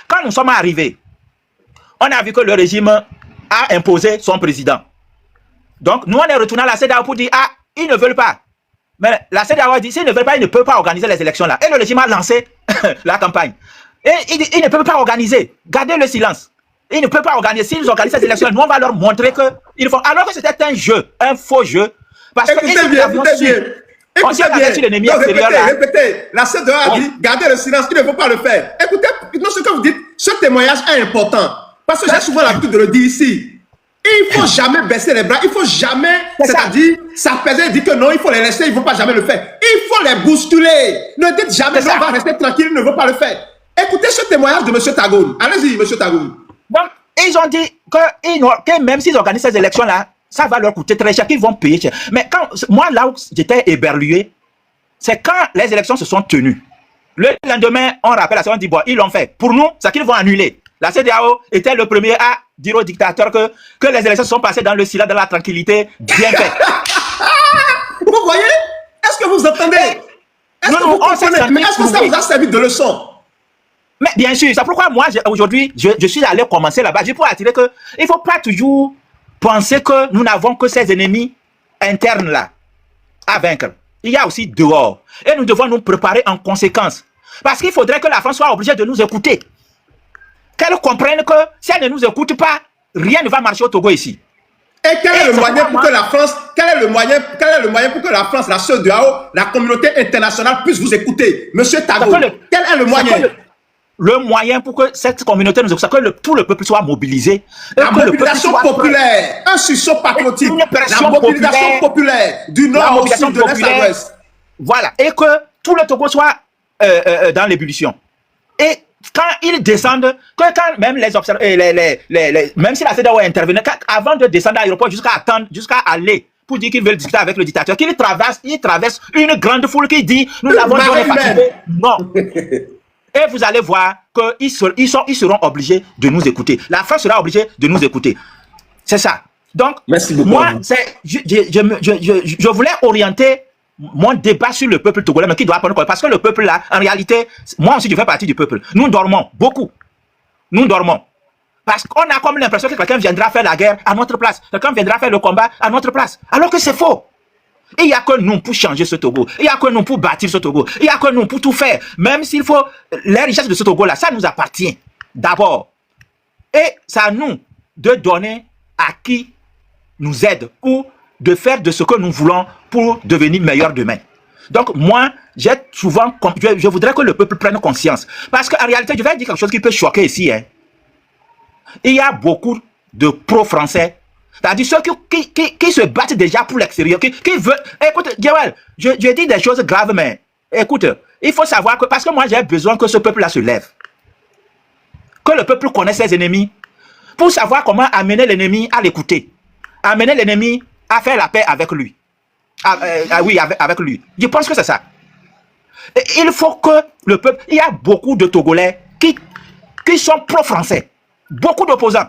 Quand nous sommes arrivés, on a vu que le régime a imposé son président. Donc, nous, on est retourné à la CEDEAO pour dire, ah, ils ne veulent pas. Mais la CEDEAO a dit, s'ils ne veulent pas, ils ne peuvent pas organiser les élections là. Et le régime a lancé la campagne. Et ils ne peuvent pas organiser. Gardez le silence. Ils ne peuvent pas organiser. S'ils organisent ces élections, nous, on va leur montrer qu'ils font. Alors que c'était un jeu, un faux jeu. Parce que écoutez bien. Répétez. La CEDEAO a dit, gardez le silence, il ne faut pas le faire. Écoutez, ce que vous dites, ce témoignage est important. Parce que j'ai souvent l'habitude de le dire ici. Il ne faut jamais baisser les bras, il ne faut jamais, c'est-à-dire, s'apaiser et dire que non, il faut les laisser, il ne faut pas jamais le faire. Il faut les bousculer. Ne dites jamais, non, on va rester tranquille, il ne veut pas le faire. Écoutez ce témoignage de M. Tagoun. Allez-y, M. Tagoun. Donc, ils ont dit que même s'ils organisent ces élections-là, ça va leur coûter très cher, qu'ils vont payer cher. Mais quand, moi, là où j'étais éberlué, c'est quand les élections se sont tenues. Le lendemain, on rappelle, on dit, bon, ils l'ont fait. Pour nous, c'est qu'ils vont annuler. La CEDEAO était le premier à dire aux dictateurs que les élections sont passées dans le silence, dans la tranquillité, bien fait. Vous voyez? Est-ce que vous entendez? Est-ce que vous comprenez? Mais est-ce que ça vous a servi de leçon? Mais bien sûr, c'est pourquoi moi, aujourd'hui, je suis allé commencer là-bas. Je peux attirer que il ne faut pas toujours penser que nous n'avons que ces ennemis internes là à vaincre. Il y a aussi dehors. Et nous devons nous préparer en conséquence. Parce qu'il faudrait que la France soit obligée de nous écouter. Qu'elle comprenne que si elle ne nous écoute pas, rien ne va marcher au Togo ici. Et quel est le moyen pour que la France, quel est le moyen pour que la France, la CEDEAO, la communauté internationale puisse vous écouter? Monsieur Tago, quel est le moyen? Le moyen pour que cette communauté nous écoute, que tout le peuple soit mobilisé. La mobilisation populaire, un sursaut patriotique, la mobilisation populaire du nord au sud, de l'est à l'ouest. Voilà, et que tout le Togo soit dans l'ébullition. Et quand ils descendent, quand même les observateurs, même si la CEDEAO intervenait, avant de descendre à l'aéroport jusqu'à attendre, jusqu'à aller pour dire qu'ils veulent discuter avec le dictateur, qu'ils traversent une grande foule qui dit nous avons donné fatigué. Non. Et vous allez voir qu'ils seront obligés de nous écouter. La France sera obligée de nous écouter. C'est ça. Donc, merci beaucoup. Moi, je voulais orienter mon débat sur le peuple togolais, mais qui doit prendre quoi? Parce que le peuple là, en réalité, moi aussi je fais partie du peuple. Nous dormons beaucoup. Nous dormons. Parce qu'on a comme l'impression que quelqu'un viendra faire la guerre à notre place. Quelqu'un viendra faire le combat à notre place. Alors que c'est faux. Il n'y a que nous pour changer ce Togo. Il n'y a que nous pour bâtir ce Togo. Il n'y a que nous pour tout faire. Même s'il faut, les richesses de ce Togo là, ça nous appartient d'abord. Et c'est à nous de donner à qui nous aide ou de faire de ce que nous voulons pour devenir meilleur demain. Donc moi, j'ai souvent, je voudrais que le peuple prenne conscience. Parce qu'en réalité, je vais dire quelque chose qui peut choquer ici. Hein. Il y a beaucoup de pro-français, c'est-à-dire ceux qui se battent déjà pour l'extérieur, qui veulent... Écoute, Joël, je dis des choses graves, mais écoute, il faut savoir que, parce que moi j'ai besoin que ce peuple-là se lève. Que le peuple connaisse ses ennemis, pour savoir comment amener l'ennemi à l'écouter. Amener l'ennemi à faire la paix avec lui. Oui, avec lui. Je pense que c'est ça. Et il faut que le peuple... Il y a beaucoup de Togolais qui sont pro-français. Beaucoup d'opposants.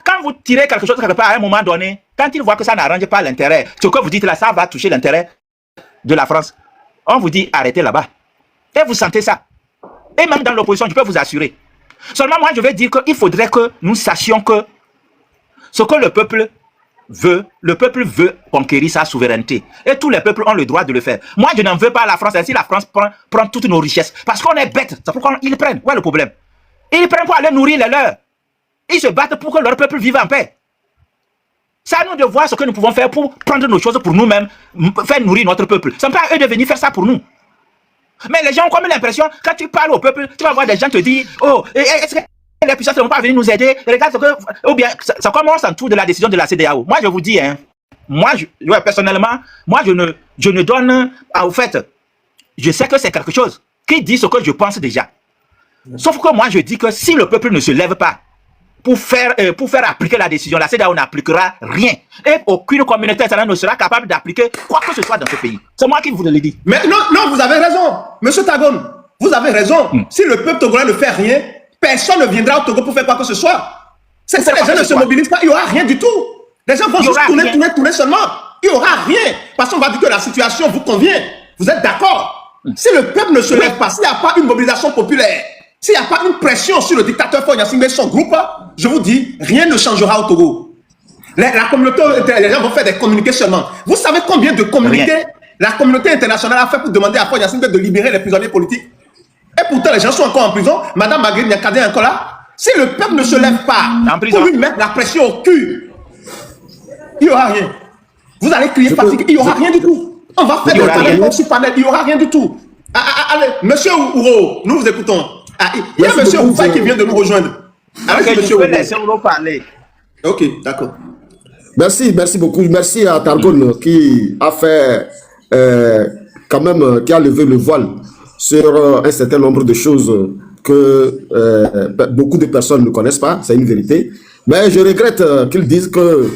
Quand vous tirez quelque chose quelque part à un moment donné, quand ils voient que ça n'arrange pas l'intérêt, ce que vous dites là, ça va toucher l'intérêt de la France, on vous dit arrêtez là-bas. Et vous sentez ça. Et même dans l'opposition, je peux vous assurer. Seulement moi, je vais dire qu'il faudrait que nous sachions que ce que le peuple veut conquérir sa souveraineté. Et tous les peuples ont le droit de le faire. Moi, je n'en veux pas à la France. Ainsi, la France prend toutes nos richesses. Parce qu'on est bête. C'est pourquoi ils prennent. Où est le problème? Ils prennent pour aller nourrir les leurs. Ils se battent pour que leur peuple vive en paix. C'est à nous de voir ce que nous pouvons faire pour prendre nos choses pour nous-mêmes, faire nourrir notre peuple. Ce n'est pas à eux de venir faire ça pour nous. Mais les gens ont comme l'impression, quand tu parles au peuple, tu vas voir des gens te dire, oh, est-ce que les puissances ne vont pas venir nous aider? Regarde ce que... Ou bien, ça commence en tout de la décision de la CEDEAO. Moi, je vous dis, hein, moi, personnellement, moi, je ne donne... Au fait, je sais que c'est quelque chose qui dit ce que je pense déjà. Sauf que moi, je dis que si le peuple ne se lève pas pour faire appliquer la décision, la CEDEAO n'appliquera rien. Et aucune communauté internationale ne sera capable d'appliquer quoi que ce soit dans ce pays. C'est moi qui vous le dis. Mais non, vous avez raison. Monsieur Tagon, vous avez raison. Si le peuple togolais ne fait rien, personne ne viendra au Togo pour faire quoi que ce soit. Si les gens ne se mobilisent pas, il n'y aura rien du tout. Les gens vont juste tourner seulement. Il n'y aura rien. Parce qu'on va dire que la situation vous convient. Vous êtes d'accord? Si le peuple ne se lève pas, s'il n'y a pas une mobilisation populaire, S'il n'y a pas une pression sur le dictateur Faure Gnassingbé et son groupe, je vous dis, rien ne changera au Togo. La communauté, les gens vont faire des communiqués seulement. Vous savez combien de communiqués la communauté internationale a fait pour demander à Faure Gnassingbé de libérer les prisonniers politiques? Et pourtant, les gens sont encore en prison. Madame Marguerite Niakhaté est encore là. Si le peuple ne se lève pas pour lui mettre la pression au cul, il n'y aura rien. Vous allez crier fatigue, il n'y aura rien du tout. On va faire des panels sur panel, il n'y aura rien du tout. Allez, monsieur Ouro, nous vous écoutons. Il y a monsieur Oufaï qui vient de nous rejoindre. Allez, monsieur Ouro. Laissez Ouro parler. Ok, d'accord. Merci beaucoup. Merci à Targon qui a fait, quand même, qui a levé le voile sur un certain nombre de choses que beaucoup de personnes ne connaissent pas, c'est une vérité. Mais je regrette qu'ils disent que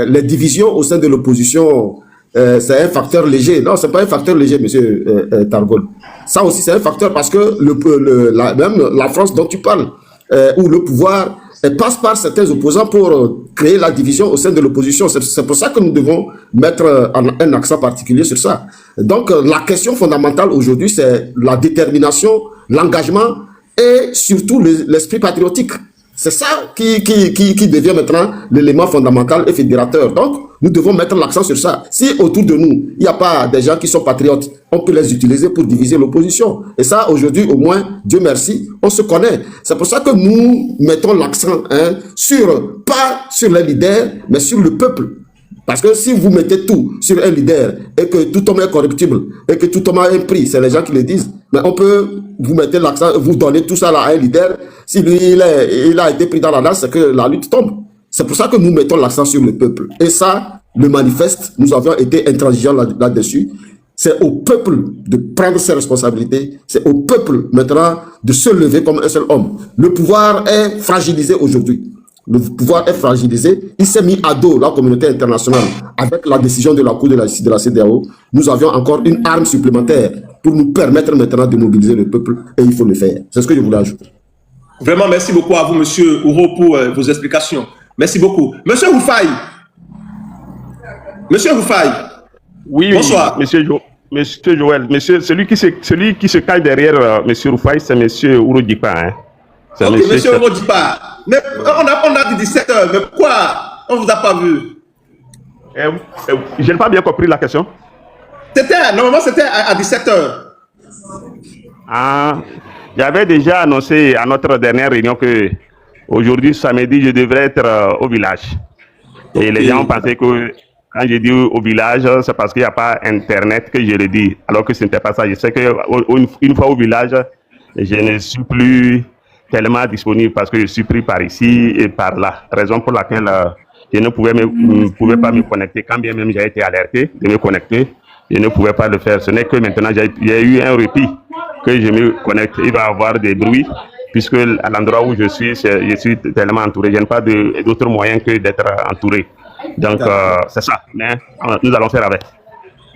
les divisions au sein de l'opposition, c'est un facteur léger. Non, c'est pas un facteur léger, monsieur Targon. Ça aussi, c'est un facteur parce que même la France dont tu parles, où le pouvoir passe par certains opposants pour créer la division au sein de l'opposition. C'est pour ça que nous devons mettre un accent particulier sur ça. Donc, la question fondamentale aujourd'hui, c'est la détermination, l'engagement et surtout l'esprit patriotique. C'est ça qui devient maintenant l'élément fondamental et fédérateur. Donc, nous devons mettre l'accent sur ça. Si autour de nous, il n'y a pas des gens qui sont patriotes, on peut les utiliser pour diviser l'opposition. Et ça, aujourd'hui, au moins, Dieu merci, on se connaît. C'est pour ça que nous mettons l'accent pas sur les leaders, mais sur le peuple. Parce que si vous mettez tout sur un leader et que tout homme est corruptible et que tout homme a un prix, c'est les gens qui le disent, mais on peut vous mettre l'accent, vous donner tout ça là à un leader. Si lui, il a été pris dans la danse, c'est que la lutte tombe. C'est pour ça que nous mettons l'accent sur le peuple. Et ça, le manifeste, nous avions été intransigeants là-dessus. C'est au peuple de prendre ses responsabilités. C'est au peuple maintenant de se lever comme un seul homme. Le pouvoir est fragilisé aujourd'hui. Le pouvoir est fragilisé. Il s'est mis à dos la communauté internationale avec la décision de la Cour de la justice de la CEDEAO. Nous avions encore une arme supplémentaire pour nous permettre maintenant de mobiliser le peuple et il faut le faire. C'est ce que je voulais ajouter. Vraiment, merci beaucoup à vous, monsieur Ouro, pour vos explications. Merci beaucoup. Monsieur Oufaï. Monsieur Oufaï. Oui, bonsoir. Monsieur Joël. Celui qui se cache derrière monsieur Oufaï, c'est monsieur Ouro Djipa. Hein. Ok, monsieur Ouro Djipa. Mais on a dit 17h, mais pourquoi on ne vous a pas vu? Je n'ai pas bien compris la question. Normalement, c'était à 17h. Ah, j'avais déjà annoncé à notre dernière réunion que aujourd'hui, samedi, je devrais être au village. Et les gens ont pensé que quand je dis au village, c'est parce qu'il n'y a pas Internet que je le dis. Alors que ce n'était pas ça. Je sais qu'une fois au village, je ne suis plus tellement disponible parce que je suis pris par ici et par là. Raison pour laquelle je ne pouvais pas me connecter. Quand bien même j'ai été alerté de me connecter, je ne pouvais pas le faire. Ce n'est que maintenant, il y a eu un répit que je me connecte. Il va y avoir des bruits puisque à l'endroit où je suis tellement entouré. Je n'ai pas d'autre moyen que d'être entouré. Donc, c'est ça. Mais nous allons faire avec.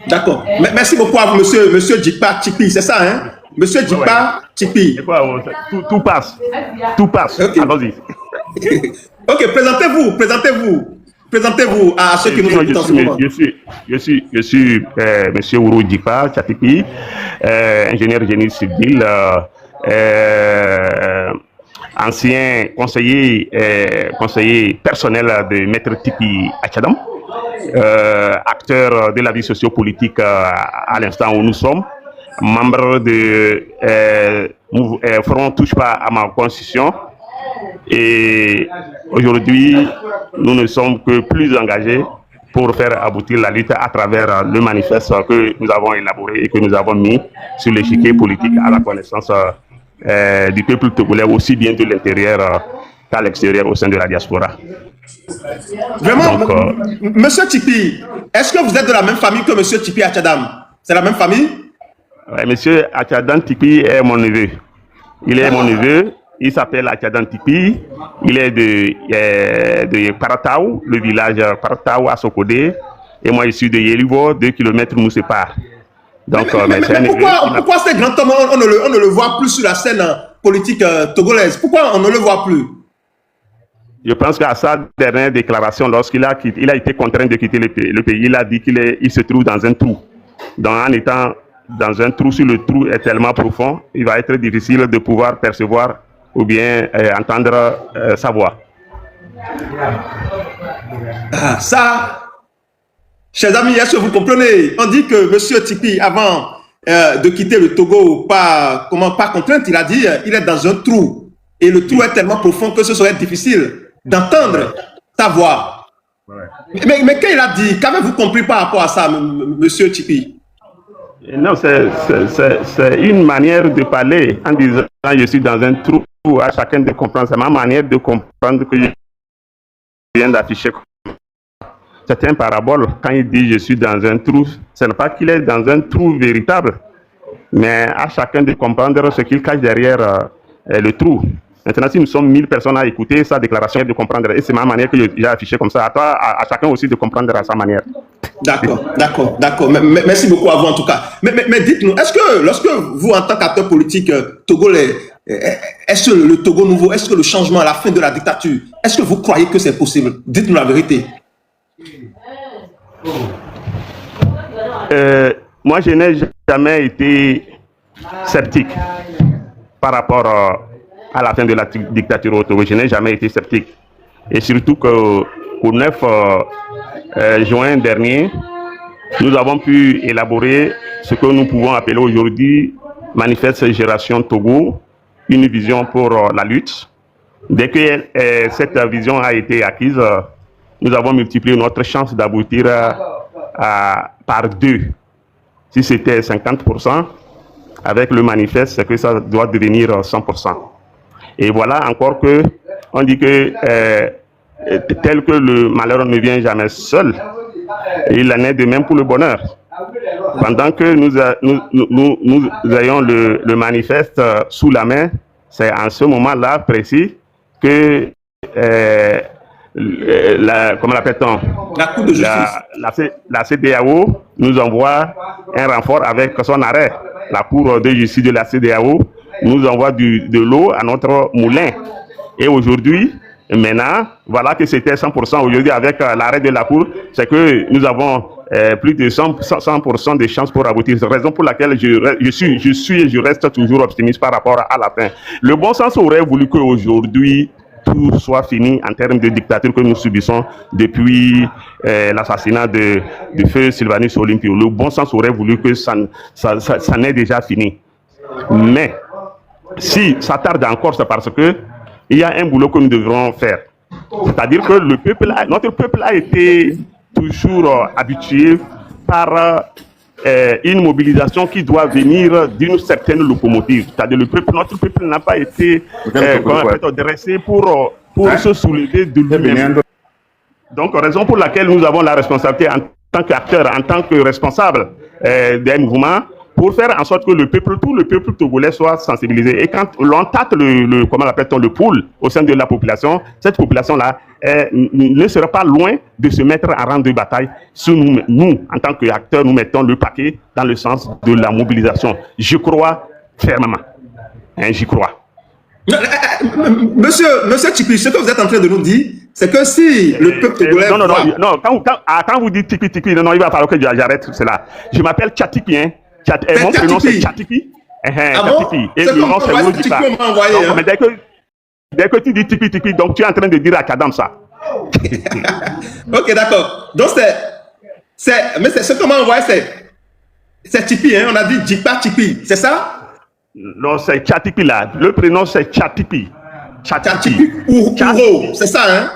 D'accord. Merci beaucoup à vous, monsieur Djipa Chipi. C'est ça, hein? Monsieur Djipa Chipi. Tout passe. Tout passe. Okay. Allons-y. Ok, présentez-vous à ceux qui nous écoutent en ce moment. Je suis monsieur Ouro Djipa Chipi, ingénieur génie civil, ancien conseiller personnel de Maître Tipi Achadam, acteur de la vie sociopolitique à l'instant où nous sommes, membre de Front Touche pas à ma constitution. Et aujourd'hui, nous ne sommes que plus engagés pour faire aboutir la lutte à travers le manifeste que nous avons élaboré et que nous avons mis sur l'échiquier politique à la connaissance du peuple togolais, aussi bien de l'intérieur qu'à l'extérieur au sein de la diaspora. Vraiment, donc, monsieur Chipi, est-ce que vous êtes de la même famille que monsieur Tipi Achadam? C'est la même famille? Oui, monsieur Achadam Tipi est mon neveu. Il est mon neveu. Il s'appelle Achadam Tipi. Il est de Paratao, le village Paratao à Sokodé. Et moi, je suis de Yelivo, 2 km nous séparent. Donc, mais pourquoi ces grands hommes, on ne le voit plus sur la scène politique togolaise? Pourquoi on ne le voit plus? Je pense qu'à sa dernière déclaration, lorsqu'il a été contraint de quitter le pays, il a dit qu'il se trouve dans un trou. Donc, en étant dans un trou, si le trou est tellement profond, il va être difficile de pouvoir percevoir ou bien entendre sa voix. Ah, ça, chers amis, est-ce que vous comprenez? On dit que M. Tipi, avant de quitter le Togo, par contrainte, il a dit il est dans un trou. Et le trou est tellement profond que ce serait difficile d'entendre sa voix. Mais quand il a dit, qu'avez-vous compris par rapport à ça, M. Tipi? Non, c'est une manière de parler en disant je suis dans un trou, à chacun de comprendre. C'est ma manière de comprendre que je viens d'afficher. C'est un parabole. Quand il dit je suis dans un trou, ce n'est pas qu'il est dans un trou véritable, mais à chacun de comprendre ce qu'il cache derrière le trou. Maintenant, si nous sommes 1000 personnes à écouter sa déclaration et de comprendre, et c'est ma manière que j'ai affiché comme ça, à toi, à chacun aussi de comprendre à sa manière. D'accord. Merci beaucoup à vous en tout cas. Mais dites-nous, est-ce que lorsque vous, en tant qu'acteur politique togolais, est-ce que le Togo nouveau, est-ce que le changement à la fin de la dictature, est-ce que vous croyez que c'est possible? Dites-nous la vérité. Moi, je n'ai jamais été sceptique par rapport à la fin de la dictature au Togo. Je n'ai jamais été sceptique. Et surtout qu'au 9 juin dernier, nous avons pu élaborer ce que nous pouvons appeler aujourd'hui Manifeste Génération Togo, une vision pour la lutte. Dès que cette vision a été acquise, nous avons multiplié notre chance d'aboutir par 2. Si c'était 50%, avec le manifeste, c'est que ça doit devenir 100%. Et voilà encore que on dit que tel que le malheur ne vient jamais seul, il en est de même pour le bonheur. Pendant que nous ayons le manifeste sous la main, c'est en ce moment-là précis que comment l'appelle-t-on? La Cour de justice. La CEDEAO nous envoie un renfort avec son arrêt. La Cour de justice de la CEDEAO nous envoie de l'eau à notre moulin. Et aujourd'hui, maintenant, voilà que c'était 100%. Aujourd'hui, avec l'arrêt de la Cour, c'est que nous avons plus de 100% de chances pour aboutir. C'est la raison pour laquelle je suis et je reste toujours optimiste par rapport à la fin. Le bon sens aurait voulu qu'aujourd'hui, tout soit fini en termes de dictature que nous subissons depuis l'assassinat de feu Sylvanus Olympio. Le bon sens aurait voulu que ça n'ait déjà fini. Mais si ça tarde encore, c'est parce que il y a un boulot que nous devrons faire. C'est-à-dire que notre peuple a été toujours habitué par une mobilisation qui doit venir d'une certaine locomotive. C'est-à-dire notre peuple n'a pas été dressé pour se soulever de lui-même. Donc, raison pour laquelle nous avons la responsabilité en tant qu'acteur, en tant que responsable d'un mouvement, pour faire en sorte que tout le peuple togolais soit sensibilisé. Et quand l'on tâte le pouls au sein de la population, cette population-là ne sera pas loin de se mettre en rang de bataille si nous, en tant qu'acteurs, nous mettons le paquet dans le sens de la mobilisation. Je crois fermement. J'y crois. Monsieur Tipi, ce que vous êtes en train de nous dire, c'est que si le peuple togolais... Non, quand vous dites Tipi, non, il va falloir que j'arrête cela. Je m'appelle Tchatipi, hein. Mon prénom c'est Tchatipi. Tchatipi. Et le nom c'est Wodipa. Mais dès que tu dis Tipi, donc tu es en train de dire à Kadam ça. Ok, d'accord. Donc mais c'est ce qu'on m'a envoyé, c'est Tipi, hein. On a dit Jipa Tipi, c'est ça? Non, c'est Tchatipi là. Le prénom c'est Tchatipi. Tchatipi Ouro, c'est ça, hein?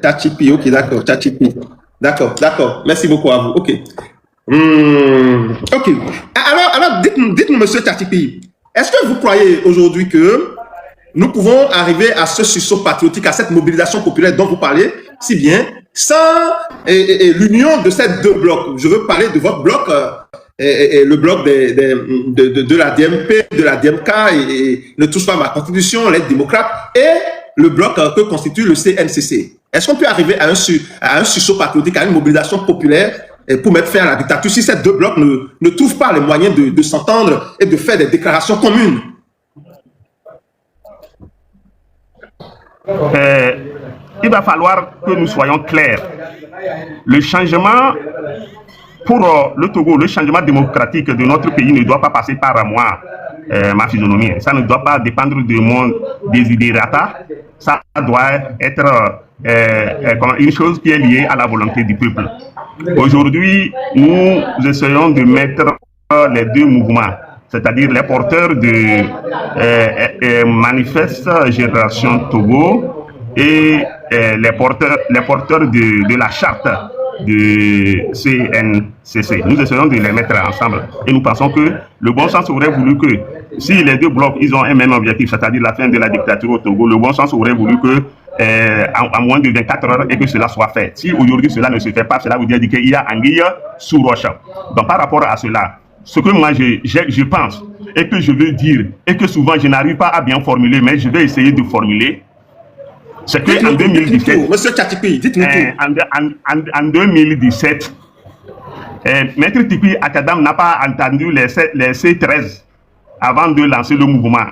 Tchatipi, ok, d'accord, Tchatipi. D'accord. Merci beaucoup à vous. Ok. Ok. Alors dites-nous, monsieur Tchatipi, est-ce que vous croyez aujourd'hui que nous pouvons arriver à ce sursaut patriotique, à cette mobilisation populaire dont vous parlez si bien, sans l'union de ces deux blocs? Je veux parler de votre bloc, le bloc de la DMP, de la DMK et ne touche pas à ma constitution, les démocrates, et le bloc que constitue le CNCC. Est-ce qu'on peut arriver à un sursaut patriotique, à une mobilisation populaire pour mettre fin à la dictature si ces deux blocs ne trouvent pas les moyens de s'entendre et de faire des déclarations communes? il va falloir que nous soyons clairs. Le changement pour le Togo, le changement démocratique de notre pays ne doit pas passer par moi, ma physionomie. Ça ne doit pas dépendre de mon desiderata. Ça doit être une chose qui est liée à la volonté du peuple. Aujourd'hui, nous essayons de mettre les deux mouvements, c'est-à-dire les porteurs de Manifeste Génération Togo et les porteurs de la charte de CNCC. Nous essayons de les mettre ensemble et nous pensons que le bon sens aurait voulu que si les deux blocs ils ont un même objectif, c'est-à-dire la fin de la dictature au Togo, le bon sens aurait voulu que en moins de 24 heures et que cela soit fait. Si aujourd'hui cela ne se fait pas, cela veut dire qu'il y a anguille sous roche. Donc par rapport à cela, ce que moi je pense et que je veux dire et que souvent je n'arrive pas à bien formuler, mais je vais essayer de formuler, c'est qu'en 2017, Monsieur Tchatipi, dites-nous tout. En 2017, Maître Tipi Akadam n'a pas entendu les C13 avant de lancer le mouvement.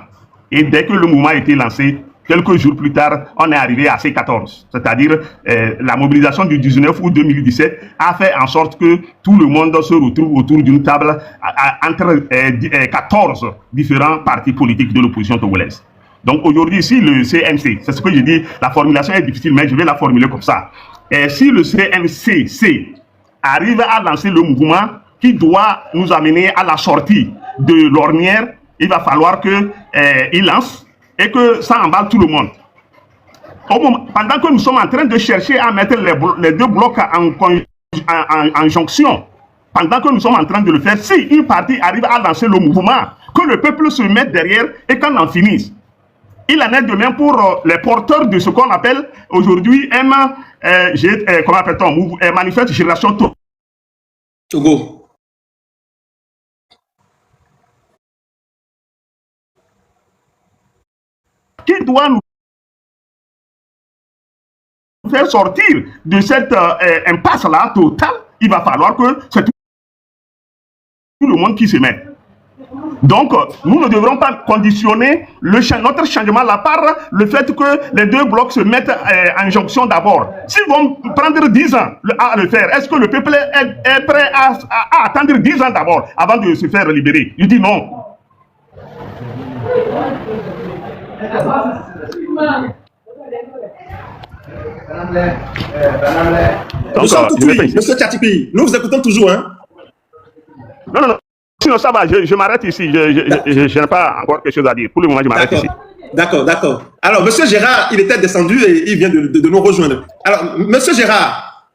Et dès que le mouvement a été lancé, quelques jours plus tard, on est arrivé à C14. C'est-à-dire la mobilisation du 19 août 2017 a fait en sorte que tout le monde se retrouve autour d'une table entre 14 différents partis politiques de l'opposition togolaise. Donc aujourd'hui, si le CNC, c'est ce que je dis, la formulation est difficile, mais je vais la formuler comme ça. Et si le CNCC arrive à lancer le mouvement qui doit nous amener à la sortie de l'ornière, il va falloir qu'il lance et que ça emballe tout le monde. Pendant que nous sommes en train de chercher à mettre les deux blocs en jonction, pendant que nous sommes en train de le faire, si une partie arrive à lancer le mouvement, que le peuple se mette derrière et qu'on en finisse. Il en est de même pour les porteurs de ce qu'on appelle aujourd'hui comment appelle-t-on, Manifeste Génération Togo. Qui doit nous faire sortir de cette impasse-là totale. Il va falloir que c'est tout le monde qui se mette. Donc, nous ne devrons pas conditionner notre changement là par le fait que les deux blocs se mettent en jonction d'abord. S'ils vont prendre 10 ans à le faire, est-ce que le peuple est prêt à attendre 10 ans d'abord avant de se faire libérer? Je dis non. Nous sommes tout oui, Monsieur Tchatipi, nous vous écoutons toujours, hein? Non. Sinon, ça va, je m'arrête ici. Je n'ai pas encore quelque chose à dire. Pour le moment, je m'arrête ici. D'accord. Alors, Monsieur Gérard, il était descendu et il vient de nous rejoindre. Alors, Monsieur Gérard,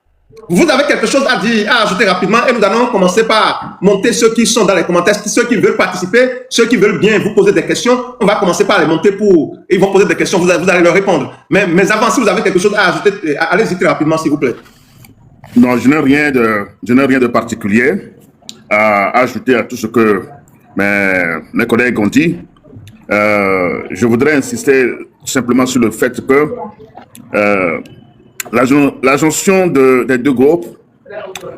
vous avez quelque chose à dire, à ajouter rapidement et nous allons commencer par monter ceux qui sont dans les commentaires, ceux qui veulent participer, ceux qui veulent bien vous poser des questions. On va commencer par les monter ils vont poser des questions, vous allez leur répondre. Mais avant, si vous avez quelque chose à ajouter, allez-y très rapidement, s'il vous plaît. Non, je n'ai rien de particulier à ajouter à tout ce que mes collègues ont dit. Je voudrais insister simplement sur le fait que la jonction des deux groupes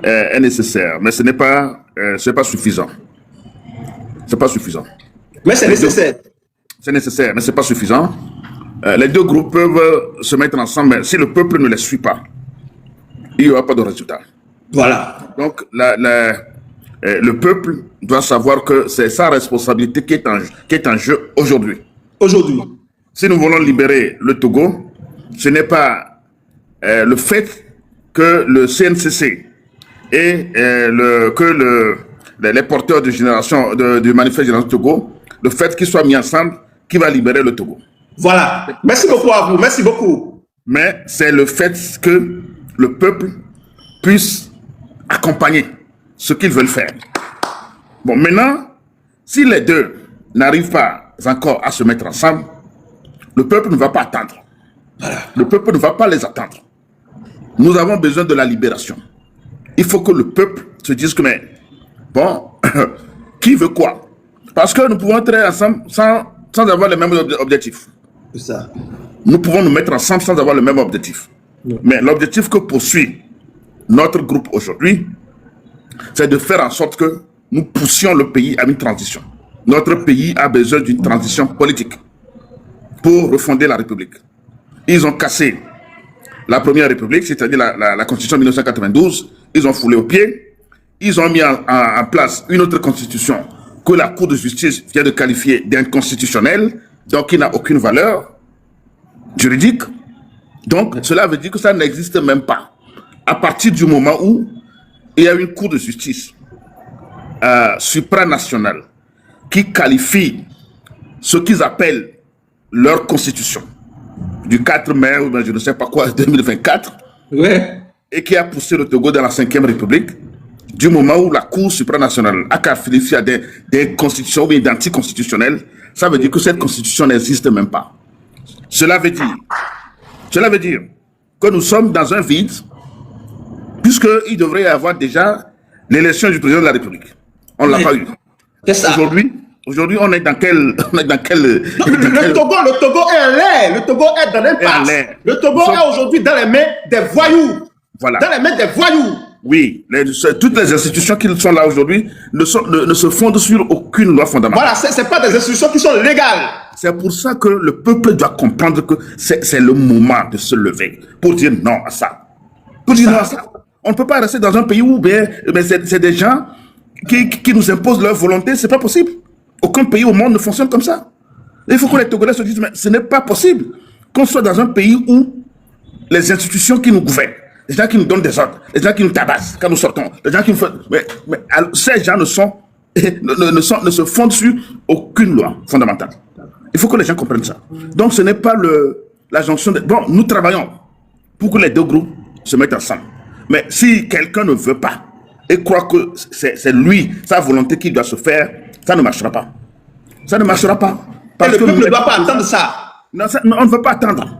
est nécessaire, mais ce n'est pas suffisant. C'est pas suffisant. Mais c'est nécessaire. C'est nécessaire, mais c'est pas suffisant. Les deux groupes peuvent se mettre ensemble, mais si le peuple ne les suit pas, il n'y aura pas de résultat. Voilà. Donc, le peuple doit savoir que c'est sa responsabilité qui est en jeu aujourd'hui. Aujourd'hui. Si nous voulons libérer le Togo, ce n'est pas le fait que le CNCC et les porteurs de génération du Manifeste Génération Togo, le fait qu'ils soient mis ensemble, qui va libérer le Togo. Voilà. Merci beaucoup à vous. Merci beaucoup. Mais c'est le fait que le peuple puisse accompagner ce qu'ils veulent faire. Bon, maintenant, si les deux n'arrivent pas encore à se mettre ensemble, le peuple ne va pas attendre. Voilà. Le peuple ne va pas les attendre. Nous avons besoin de la libération. Il faut que le peuple se dise que, mais, bon, qui veut quoi? Parce que nous pouvons être ensemble sans avoir les mêmes objectifs. C'est ça. Nous pouvons nous mettre ensemble sans avoir le même objectif. Oui. Mais l'objectif que poursuit notre groupe aujourd'hui, c'est de faire en sorte que nous poussions le pays à une transition. Notre pays a besoin d'une transition politique pour refonder la République. ils ont cassé la Première République, c'est-à-dire la Constitution de 1992, ils ont foulé au pied, ils ont mis en place une autre Constitution que la Cour de justice vient de qualifier d'inconstitutionnelle, donc qui n'a aucune valeur juridique. Donc, cela veut dire que ça n'existe même pas. À partir du moment où il y a une Cour de justice supranationale qui qualifie ce qu'ils appellent leur constitution du 4 mai, ou bien je ne sais pas quoi, 2024, Ouais. et qui a poussé le Togo dans la 5e République, du moment où la Cour supranationale a qualifié des constitutions ou d'anticonstitutionnelles, ça veut dire que cette constitution n'existe même pas. Cela veut dire que nous sommes dans un vide, puisqu'il devrait y avoir déjà l'élection du président de la République. On ne l'a pas eu. C'est ça. Aujourd'hui, on est dans quel... Le Togo est en l'air. Le Togo est dans l'impasse. Le Togo est aujourd'hui dans les mains des voyous. Voilà. Dans les mains des voyous. Oui, toutes les institutions qui sont là aujourd'hui ne se fondent sur aucune loi fondamentale. Voilà, ce pas des institutions qui sont légales. C'est pour ça que le peuple doit comprendre que c'est le moment de se lever pour dire non à ça. Pour dire non à ça. On ne peut pas rester dans un pays où c'est des gens qui nous imposent leur volonté. C'est pas possible. Aucun pays au monde ne fonctionne comme ça. Il faut que les Togolais se disent, mais ce n'est pas possible qu'on soit dans un pays où les institutions qui nous gouvernent, les gens qui nous donnent des ordres, les gens qui nous tabassent quand nous sortons, les gens qui nous font... Mais ces gens ne se fondent sur aucune loi fondamentale. Il faut que les gens comprennent ça. Donc ce n'est pas la jonction de... Bon, nous travaillons pour que les deux groupes se mettent ensemble. Mais si quelqu'un ne veut pas et croit que c'est lui, sa volonté qui doit se faire, ça ne marchera pas. Ça ne marchera pas. Et le peuple ne doit pas attendre ça. Non, on ne veut pas attendre.